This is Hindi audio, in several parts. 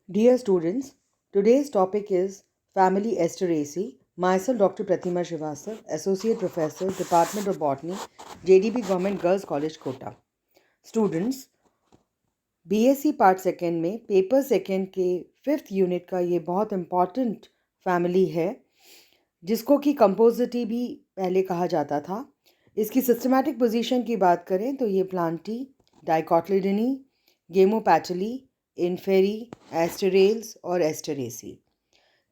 Dear students, today's topic is Family Asteraceae. Myself, Dr. Pratima Srivastava, Associate Professor, Department of Botany, JDB Government Girls College, Kota. Students, BSc part second में पेपर सेकेंड के 5th यूनिट का ये बहुत इम्पॉर्टेंट फैमिली है, जिसको कि कंपोजिटी भी पहले कहा जाता था। इसकी सिस्टमैटिक पोजीशन की बात करें तो ये प्लांटी, डाइकोटिलिडनी, गेमोपैटली, इन्फेरी, एस्टेरेल्स और एस्टेरेसी।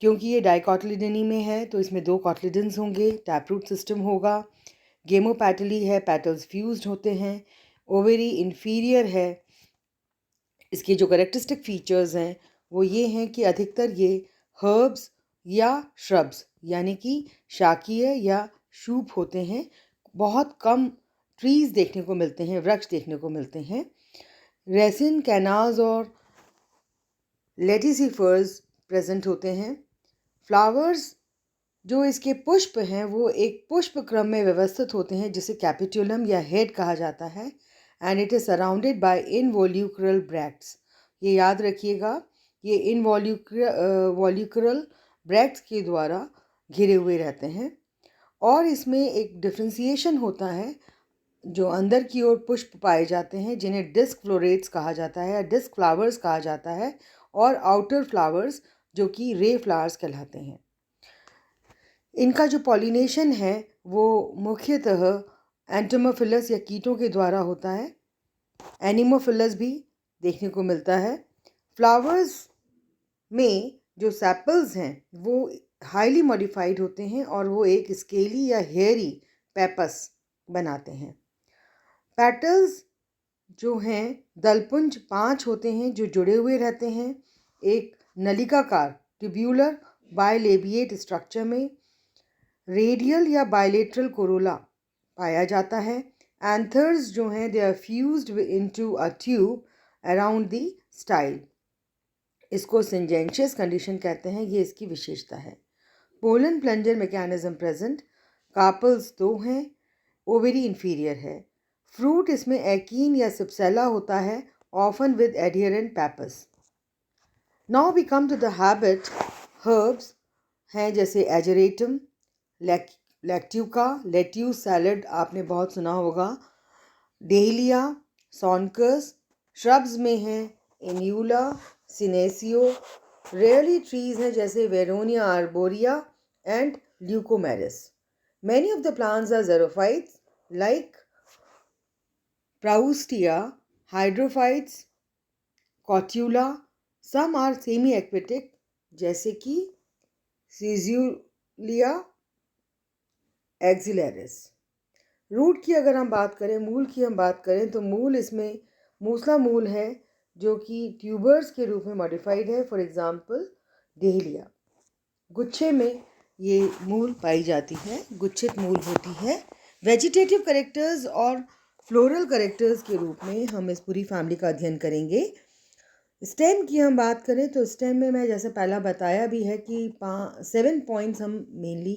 क्योंकि ये डाइकोटिलिडनी में है तो इसमें 2 कॉटिलिडन्स होंगे, टैपरूट सिस्टम होगा। गेमोपैटली है, पेटल्स फ्यूज्ड होते हैं। ओवेरी इन्फीरियर है। इसके जो करेक्टरिस्टिक फीचर्स हैं वो ये हैं कि अधिकतर ये हर्ब्स या श्रब्स यानी कि शाकीय या शूप होते हैं। बहुत कम ट्रीज़ देखने को मिलते हैं, वृक्ष देखने को मिलते हैं। रेसिन, कैनाल्स और लेटिसिफर्स प्रेजेंट होते हैं। फ्लावर्स जो इसके पुष्प हैं वो एक पुष्प क्रम में व्यवस्थित होते हैं, जिसे कैपिट्यूलम या हेड कहा जाता है। And it is surrounded by involucral bracts. ये याद रखिएगा, ये इनवॉल्यूक्रल ब्रैक्ट्स के द्वारा घिरे हुए रहते हैं। और इसमें एक डिफ्रेंसिएशन होता है, जो अंदर की ओर पुष्प पाए जाते हैं जिन्हें डिस्क फ्लोरेट्स कहा जाता है या डिस्क फ्लावर्स कहा जाता है, और आउटर फ्लावर्स जो कि रे फ्लावर्स कहलाते हैं। इनका जो पॉलिनेशन है वो मुख्यतः एंटोमोफिलस या कीटों के द्वारा होता है। एनिमोफिलस भी देखने को मिलता है। फ्लावर्स में जो सेपल्स हैं वो हाईली मॉडिफाइड होते हैं और वो एक स्केली या हेयरी पेपस बनाते हैं। पेटल्स जो हैं दलपुंज 5 होते हैं जो जुड़े हुए रहते हैं एक नलिकाकार ट्यूब्यूलर बायलेबिएट स्ट्रक्चर में। रेडियल या बायलेटरल कोरोला पाया जाता है। एंथर्स जो हैं they are fused into a tube around the style. इसको सिंजेंशियस कंडीशन कहते हैं, ये इसकी विशेषता है। Pollen plunger mechanism present. Carpels 2 हैं। ओवेरी इन्फीरियर है। फ्रूट इसमें एकीन या सिप्सेला होता है, often with adherent pappus. Now we come to the habit. Herbs हैं जैसे एजरेटम, लेक्ट्यूका, लेट्यूस सैलड आपने बहुत सुना होगा, डेलिया, सॉनकस। श्रब्स में हैं इन्यूला, सिनेसियो। रेयरली ट्रीज हैं जैसे vernonia arborea and leucomeris. Many of the plants are xerophytes like proustia, hydrophytes, cotula. Some are semi aquatic जैसे कि सीजुलिया एक्सिलरिस। रूट की अगर हम बात करें, मूल की हम बात करें तो मूल इसमें मूसला मूल है जो कि ट्यूबर्स के रूप में मॉडिफाइड है। For example dahlia. गुच्छे में ये मूल पाई जाती है, गुच्छित मूल होती है। वेजिटेटिव करेक्टर्स और फ्लोरल करेक्टर्स के रूप में हम इस पूरी फैमिली का अध्ययन करेंगे। स्टेम की हम बात करें तो स्टेम में मैं जैसे पहला बताया भी है कि 7 पॉइंट्स हम मेनली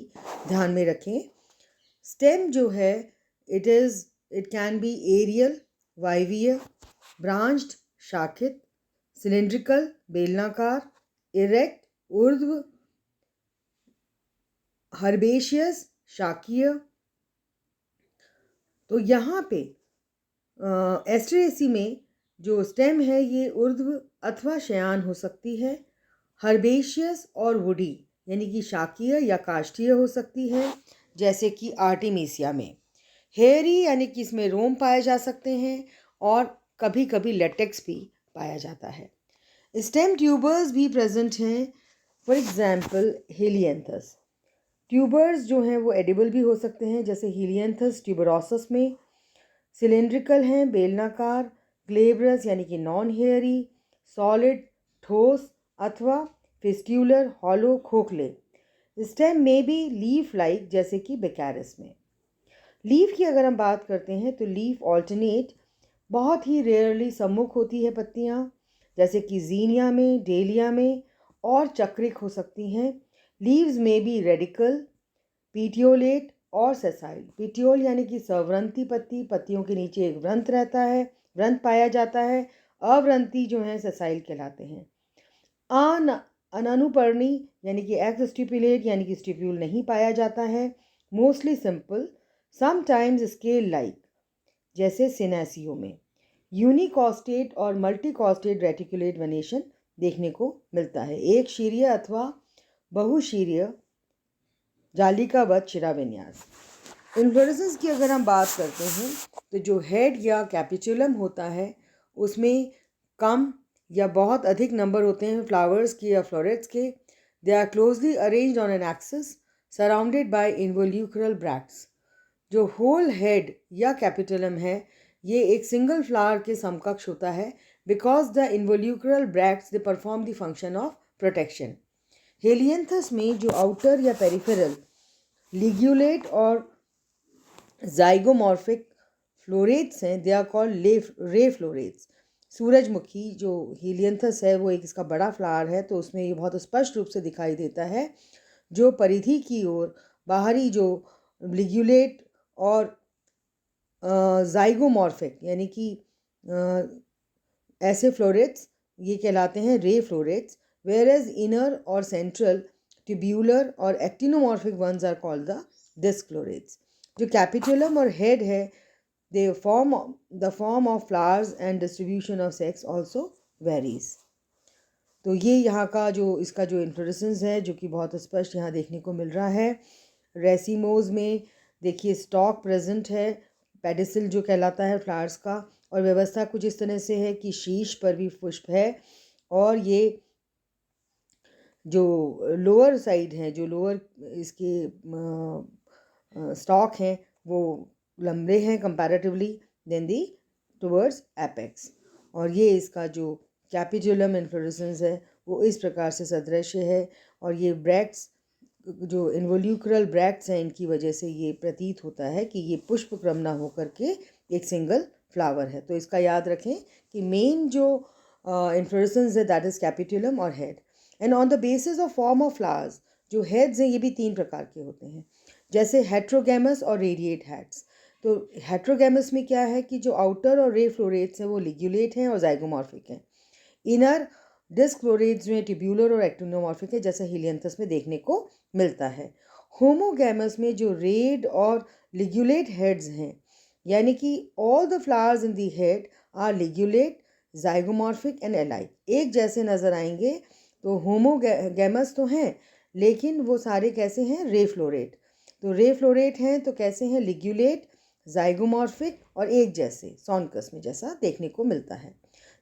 ध्यान में रखें। स्टेम जो है इट कैन बी एरियल, वाइवियर, ब्रांच्ड शाखित, सिलिंड्रिकल बेलनाकार, इरेक्ट ऊर्ध्व, हर्बेशियस शाकीय। तो यहाँ पे एस्टरेसी में जो स्टेम है ये ऊर्ध्व अथवा शयान हो सकती है। हर्बेशियस और वुडी यानी कि शाकीय या काष्ठीय हो सकती है, जैसे कि आर्टेमिसिया में। हेयरी यानी कि इसमें रोम पाए जा सकते हैं और कभी कभी लेटेक्स भी पाया जाता है। स्टेम ट्यूबर्स भी प्रेजेंट हैं। For example helianthus. ट्यूबर्स जो हैं वो एडिबल भी हो सकते हैं, जैसे हीलियंथस ट्यूबरोसस में। सिलेंड्रिकल हैं, बेलनाकार, ग्लेब्रस यानी कि नॉन हेयरी, सॉलिड ठोस अथवा फिस्ट्यूलर हॉलो खोखले। स्टेम में भी लीफ लाइक जैसे कि बेकैरस में। लीफ की अगर हम बात करते हैं तो लीफ ऑल्टरनेट, बहुत ही रेयरली सम्मुख होती है पत्तियाँ, जैसे कि जीनिया में, डेलिया में, और चक्रिक हो सकती हैं। लीव्स में भी रेडिकल, पीटियोलेट और सेसाइल। पीटियोल यानी कि सवृंती पत्ती, पत्तियों के नीचे एक व्रंत रहता है, व्रंत पाया जाता है। अव्रंती जो हैं सेसाइल कहलाते हैं। अनानुपर्णी यानी कि एक्स स्टिपुलेट यानी कि स्टिप्यूल नहीं पाया जाता है। Mostly simple, sometimes scale like, जैसे सिनेसियो में। यूनिकॉस्टेट और मल्टीकॉस्टेट रेटिकुलेट वेनेशन देखने को मिलता है। एक शीर्य अथवा बहुशीर्य जालिकावत शिरा विन्यास। इन्फ्लोरेसेंस की अगर हम बात करते हैं तो जो हेड या कैपिचुलम होता है उसमें कम या बहुत अधिक नंबर होते हैं फ्लावर्स के या फ्लोरेट्स के। They are closely arranged on an axis surrounded by involucral bracts. जो होल हेड या कैपिटलम है ये एक सिंगल फ्लावर के समकक्ष होता है because the involucral bracts they perform the function of protection. Helianthus में जो आउटर या पेरिफेरल लिग्यूलेट और जाइगोमॉर्फिक फ्लोरेट्स हैं they are called ray florets. सूरजमुखी जो हीलियंथस है वो एक इसका बड़ा फ्लावर है तो उसमें ये बहुत स्पष्ट रूप से दिखाई देता है। जो परिधि की ओर बाहरी जो लिग्यूलेट और जाइगोमॉर्फिक यानी कि ऐसे फ्लोरेट्स ये कहलाते हैं ray florets, whereas inner और सेंट्रल ट्यूब्यूलर और actinomorphic ones are called the disc florets. जो कैपिटुलम और हेड है the form of flowers and distribution of sex also varies। तो ये यहाँ का जो इसका जो इन्फ्लोरेसेंस है जो कि बहुत स्पष्ट यहाँ देखने को मिल रहा है। रेसिमोज में देखिए स्टॉक प्रेजेंट है, पेडिसल जो कहलाता है फ्लावर्स का, और व्यवस्था कुछ इस तरह से है कि शीश पर भी पुष्प है और ये जो लोअर साइड है जो लोअर इसके स्टॉक हैं वो लंबे हैं कंपैरेटिवली देन दी टुवर्ड्स एपेक्स। और ये इसका जो कैपिचुलम इन्फ्लोरेसेंस है वो इस प्रकार से सदृश्य है और ये ब्रैक्ट्स जो इन्वोल्यूक्रल ब्रैक्ट्स हैं इनकी वजह से ये प्रतीत होता है कि ये पुष्प क्रम ना होकर के एक सिंगल फ्लावर है। तो इसका याद रखें कि मेन जो इन्फ्लोरेसेंस है दैट इज़ कैपिटुलम और head. And on the basis of form of flowers जो हेड्स हैं ये भी 3 प्रकार के होते हैं, जैसे हेट्रोगैमस और रेडिएट हेड्स। तो हेट्रोगैमस में क्या है कि जो आउटर और रे फ्लोरेट्स हैं वो लिग्यूलेट हैं और जाइगोमॉर्फिक हैं। इनर डिस्क फ्लोरेट्स में ट्यूब्यूलर और एक्टिनोमॉर्फिक है जैसा हीलियंथस में देखने को मिलता है। होमोगैमस में जो रेड और लिग्यूलेट हेड्स हैं यानी कि all the flowers in the head are ligulate zygomorphic and alike, एक जैसे नज़र आएंगे। तो होमोगैमस तो हैं लेकिन वो सारे कैसे हैं, रे फ्लोरेट। तो रे फ्लोरेट हैं तो कैसे हैं, लिग्यूलेट जाइगोमॉर्फिक और एक जैसे सॉनकस में जैसा देखने को मिलता है।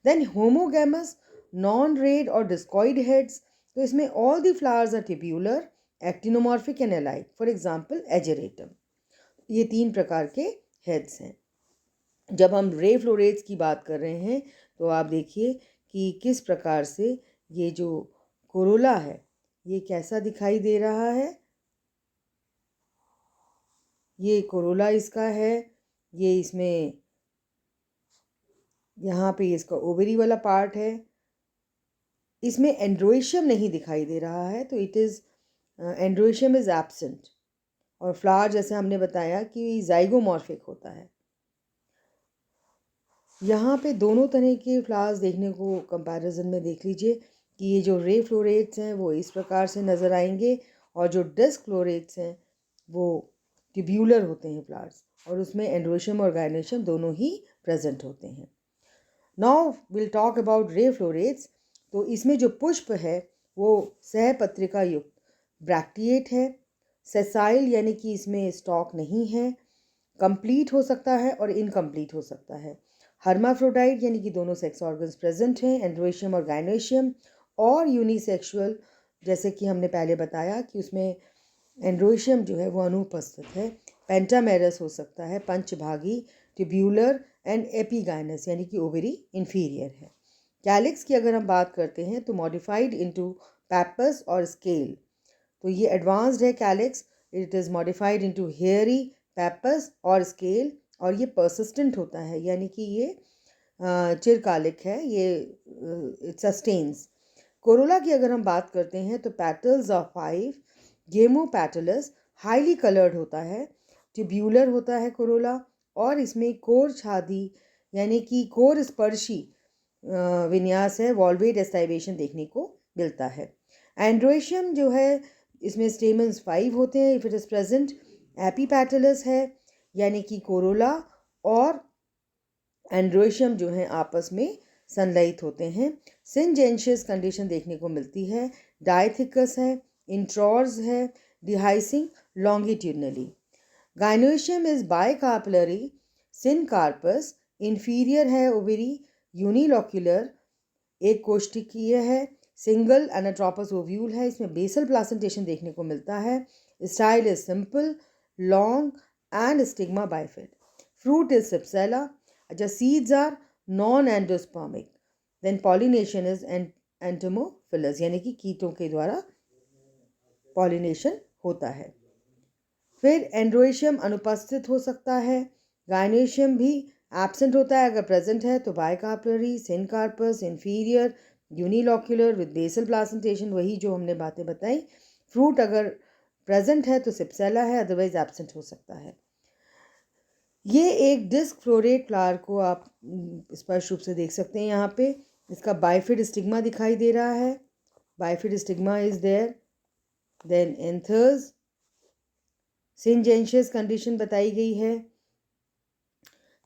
देन होमोगैमस नॉन रेड और डिस्कॉइड हेड्स, तो इसमें all the flowers are tubular actinomorphic and alike, for example ageratum. ये 3 प्रकार के हेड्स हैं। जब हम रे फ्लोरेट्स की बात कर रहे हैं तो आप देखिए कि किस प्रकार से ये जो कोरोला है ये कैसा दिखाई दे रहा है। ये कोरोला इसका है, ये इसमें यहाँ पे इसका ओवरी वाला पार्ट है। इसमें एंड्रोइशियम नहीं दिखाई दे रहा है तो इट इज़ एंड्रोइशियम इज़ एब्सेंट। और फ्लावर जैसे हमने बताया कि जाइगोमॉर्फिक होता है। यहाँ पे दोनों तरह के फ्लावर्स देखने को कंपैरिजन में देख लीजिए कि ये जो रे फ्लोरेट्स हैं वो इस प्रकार से नज़र आएंगे और जो डिस्क फ्लोरेट्स हैं वो ट्यूब्यूलर होते हैं फ्लावर्स और उसमें एंड्रोशियम और गायनेशियम दोनों ही प्रेजेंट होते हैं। Now will talk about ray florets. तो इसमें जो पुष्प है वो सहपत्रिका युक्त ब्रैक्टिएट है, सेसाइल यानी कि इसमें स्टॉक नहीं है, कंप्लीट हो सकता है और इनकम्प्लीट हो सकता है, हर्माफ्रोडाइट यानी कि दोनों सेक्स ऑर्गन्स प्रेजेंट हैं, एंड्रोशियम और गायनेशियम, और यूनिसेक्सुअल जैसे कि हमने पहले बताया कि उसमें एंड्रोशियम जो है वो अनुपस्थित है, पेंटामेरस हो सकता है, पंचभागी, ट्यूब्यूलर एंड एपीगाइनस यानी कि ओवरी इंफीरियर है। कैलिक्स की अगर हम बात करते हैं तो मॉडिफाइड इनटू पैपस और स्केल, तो ये एडवांस्ड है calyx, it is modified into hairy pappus और स्केल, और ये परसिस्टेंट होता है यानी कि ये चिरकालिक है, ये इट सस्टेन्स। कोरोला की अगर हम बात करते हैं तो पेटल्स ऑफ 5 गेमो पेटलस हाईली कलर्ड होता है, ट्यूब्यूलर होता है कोरोला, और इसमें कोर छादी यानी कि कोर स्पर्शी विन्यास है, वॉल्वेट एस्टाइवेशन देखने को मिलता है। एंड्रोइशियम जो है इसमें स्टेमन्स 5 होते हैं if it is present. Epipetalous है यानी कि कोरोला और एंड्रोइशियम जो है आपस में संलयित होते हैं। सिंजेंशियस कंडीशन देखने को मिलती है। डायथिकस है, इंट्रॉर्स है, dehiscing longitudinally. Gynoecium is bicarpellary, syncarpous inferior है ओवेरी, यूनिलोक्यूलर एक कोष्ठकीय है, सिंगल एनाट्रोपस ओव्यूल है, इसमें बेसल प्लासेंटेशन देखने को मिलता है। Style is simple, long and stigma bifid. Fruit is cypsela. अच्छा, seeds are non endospermic. Then pollination is entomophilous यानी कि कीटों के द्वारा पॉलिनेशन होता है। फिर एंड्रोइशियम अनुपस्थित हो सकता है। गाइनोइशियम भी एब्सेंट होता है। अगर प्रेजेंट है तो bicarpellary, syncarpous, inferior, unilocular with basal placentation, वही जो हमने बातें बताई। फ्रूट अगर प्रेजेंट है तो सिप्सेला है, अदरवाइज एब्सेंट हो सकता है। ये एक डिस्क फ्लोरेट फ्लावर को आप स्पष्ट रूप से देख सकते हैं यहाँ पे। इसका बाइफिड स्टिग्मा दिखाई दे रहा है। Bifid stigma is there. Then anthers, syngenesious condition बताई गई है।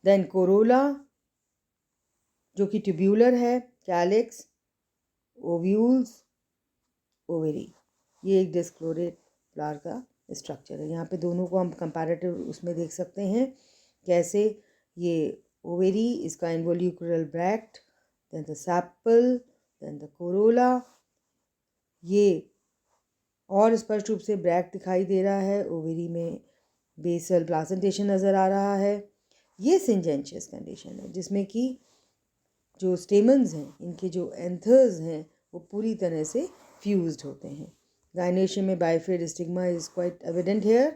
देन कोरोला जो कि ट्यूब्यूलर है, कैलिक्स, ओव्यूल्स, ओवेरी। ये एक डिस्क फ्लोरेट फ्लावर का स्ट्रक्चर है। यहाँ पे दोनों को हम कंपैरेटिव उसमें देख सकते हैं कैसे। ये ओवेरी, इसका involucral bract, then the sepal, then the corolla. ये और स्पष्ट रूप से ब्रैक्ट दिखाई दे रहा है। ओवेरी में बेसल प्लासेंटेशन नज़र आ रहा है। ये सिंजेंशियस कंडीशन है जिसमें कि जो स्टेमन्स हैं, इनके जो एंथर्स हैं, वो पूरी तरह से फ्यूज्ड होते हैं। गाइनोइशियम में bifid stigma is quite evident here.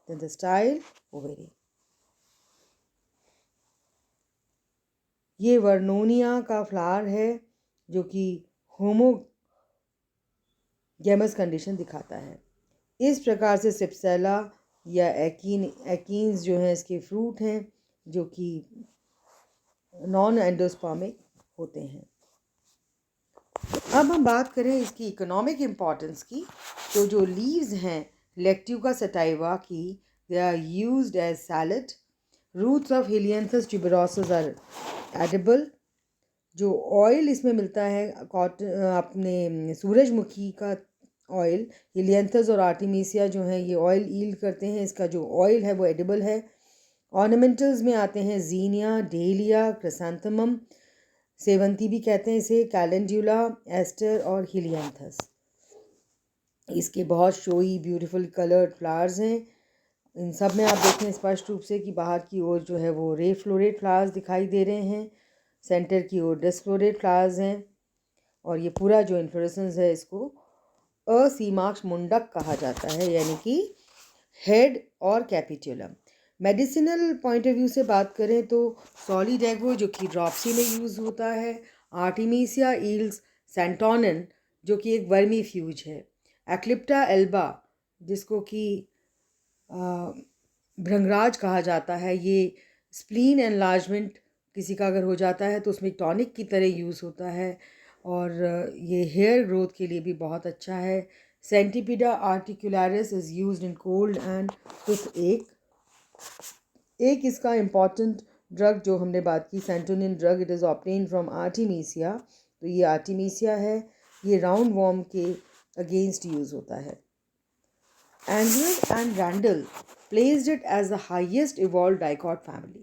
Then the style ovary. ये वर्नोनिया का फ्लावर है जो कि होमोगेमस कंडीशन दिखाता है। इस प्रकार से सिप्सेला या एकीन्स जो हैं इसके फ्रूट हैं जो कि नॉन एंडोस्पर्मिक होते हैं। अब हम बात करें इसकी इकोनॉमिक इम्पॉर्टेंस की, तो जो लीव्स हैं लेक्ट्यूका सटाइवा की, they are used as salad. Roots of helianthus tuberosus are edible. जो ऑयल इसमें मिलता है अपने सूरजमुखी का ऑयल, हिलियंथस और आर्टिमीसिया जो हैं ये ऑयल ईल्ड करते हैं। इसका जो ऑयल है वो एडिबल है। ऑर्नामेंटल्स में आते हैं जीनिया, डेलिया, क्रिसैंथेमम, सेवंती भी कहते हैं इसे, कैलेंड्यूला, एस्टर और हिलियंथस। इसके बहुत शोई ब्यूटीफुल कलर्ड फ्लावर्स हैं। इन सब में आप देखें स्पष्ट रूप से कि बाहर की ओर जो है वो रे फ्लोरेट फ्लावर्स दिखाई दे रहे हैं, सेंटर की ओर डिस्क फ्लोरेट फ्लावर्स हैं, और ये पूरा जो इन्फ्लोरेसेंस है इसको असीमाक्ष मुंडक कहा जाता है, यानी कि हेड और कैपिट्यूलम। मेडिसिनल पॉइंट ऑफ व्यू से बात करें तो सॉलिडेगो जो कि ड्रॉप्सी में यूज़ होता है, आर्टिमीसिया ईल्स सेंटोनिन जो कि एक वर्मी फ्यूज है, एक्लिप्टा एल्बा जिसको कि भृंगराज कहा जाता है, ये स्प्लीन एनलार्जमेंट किसी का अगर हो जाता है तो उसमें टॉनिक की तरह यूज़ होता है, और ये हेयर ग्रोथ के लिए भी बहुत अच्छा है। Centipeda articularis is used in cold and toothache. एक इसका इम्पॉर्टेंट ड्रग जो हमने बात की, santonin drug, it is obtain from artemisia. तो ये आर्टिमीसिया है, ये राउंड वॉर्म के अगेंस्ट यूज़ होता है। Engler and Rendle placed it as the highest evolved dicot family.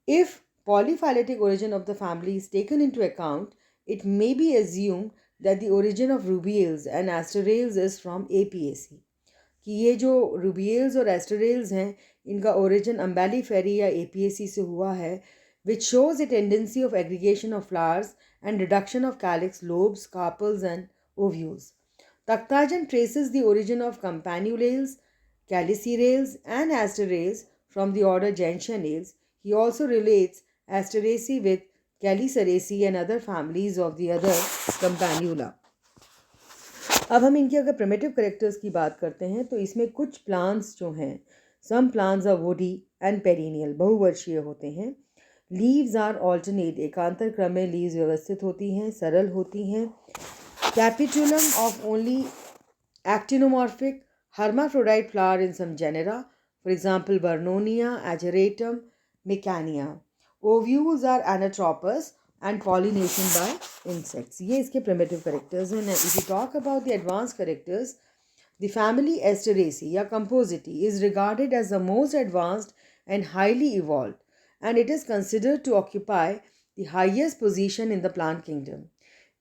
If polyphyletic origin of the family is taken into account, it may be assumed that the origin of rubiales and asterales is from Apiaceae. कि ये जो rubiales और asterales हैं इनका origin umbelliferae या Apiaceae से हुआ है, which shows a tendency of aggregation of flowers and reduction of calyx, lobes, carpels and ovules. Takhtajan traces the origin of campanulales, calycerales and asterales from the order Gentianales. He also relates Asteraceae with Calyceraceae and other families of the other Campanula. अब हम इनके अगर primitive characters की बात करते हैं तो इसमें कुछ plants जो हैं, some plants are woody and perennial, बहुवर्षीय होते हैं। Leaves are alternate, एकांतर क्रम में leaves व्यवस्थित होती हैं, सरल होती हैं। Capitulum of only actinomorphic hermaphrodite flower in some genera, for example Vernonia, Ageratum, Mecania. Ovules are anatropous and pollination by insects. ये इसके primitive characters हैं. If you talk about the advanced characters, the family Asteraceae या Compositae is regarded as the most advanced and highly evolved, and it is considered to occupy the highest position in the plant kingdom.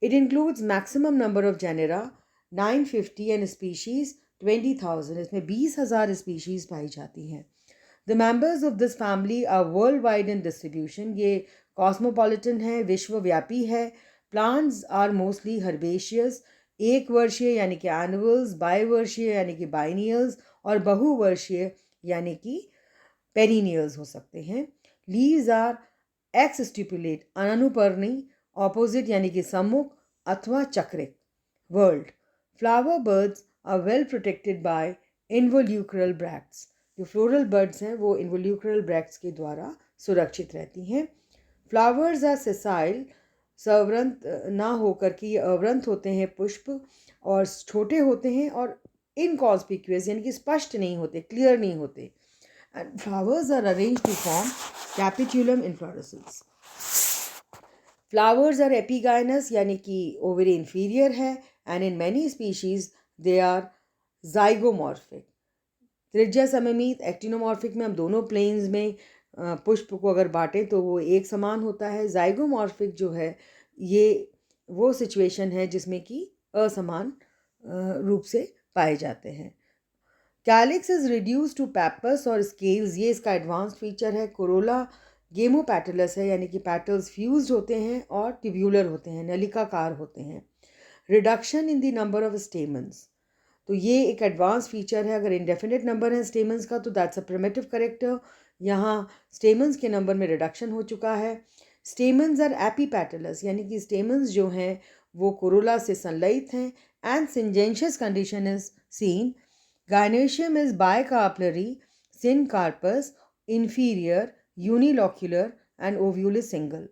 It includes maximum number of genera 950 and species 20,000. इसमें 20,000 species पाई जाती हैं. The members of this family are worldwide in distribution. ये cosmopolitan है, विश्वव्यापी है. Plants are mostly herbaceous. एक वर्षीय यानी कि annuals, बाइवर्षीय यानी कि biennials और बहुवर्षीय यानी कि perennials हो सकते हैं. Leaves are exstipulate, अनुपर्णी, opposite यानी कि सम्मुख अथवा Chakrik. World. Flower buds are well protected by involucral bracts. जो फ्लोरल बर्ड्स हैं वो इन्वोल्यूक्रल ब्रैक्ट्स के द्वारा सुरक्षित रहती हैं. फ्लावर्स आर सेसाइल, सवृंत ना होकर के ये अवृंत होते हैं पुष्प, और छोटे होते हैं और इनकॉन्स्पिक्यूअस यानी कि स्पष्ट नहीं होते, क्लियर नहीं होते. And flowers are arranged to form capitulum inflorescence. Flowers are epigynous यानी कि ओवरी इंफीरियर है, and in many species they are zygomorphic. त्रिज्या सममित एक्टिनोमॉर्फिक में हम दोनों प्लेन्स में पुष्प को अगर बांटें तो वो एक समान होता है. जाइगोमॉर्फिक जो है ये वो सिचुएशन है जिसमें कि असमान रूप से पाए जाते हैं. कैलिक्स इज रिड्यूस टू पैपस और स्केल्स, ये इसका एडवांस्ड फीचर है. कोरोला गेमोपैटलस है यानी कि पैटल्स फ्यूज्ड होते हैं और ट्यूब्यूलर होते हैं, नलिकाकार होते हैं. Reduction in the number of stamens, तो ये एक एडवांस फीचर है. अगर इंडेफिनिट नंबर है स्टेमन्स का तो दैट्स अ प्रिमिटिव करेक्टर. यहाँ स्टेमन्स के नंबर में रिडक्शन हो चुका है. स्टेमन्स आर एपीपैटलस यानी कि स्टेमन्स जो हैं वो कोरोला से संलयित हैं. And syngenesious condition is seen. Gynoecium is bicarpellary, syncarpous, inferior, unilocular and ovule is single.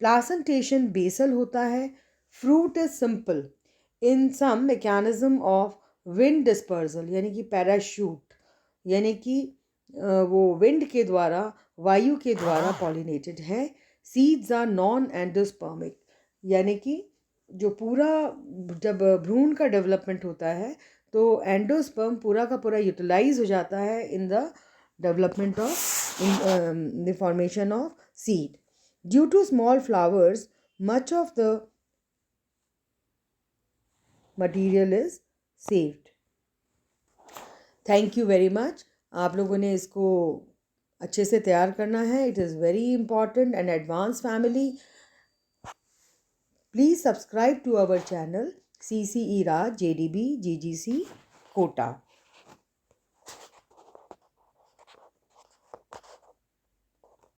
Placentation basal होता है. Fruit is simple in some mechanism of wind dispersal यानी कि पैराशूट यानी कि वो विंड के द्वारा, वायु के द्वारा पॉलिनेटेड है. सीड्स आर नॉन एंडोस्पर्मिक यानी कि जो पूरा जब भ्रूण का डेवलपमेंट होता है तो एंडोस्पर्म पूरा का पूरा यूटिलाइज हो जाता है in the development of the formation of seed. Due to small flowers much of the material is saved. Thank you very much. आप लोगों ने इसको अच्छे से तैयार करना है. It is very important and advance family. Please subscribe to our channel CCE Raj JDB GGC Kota.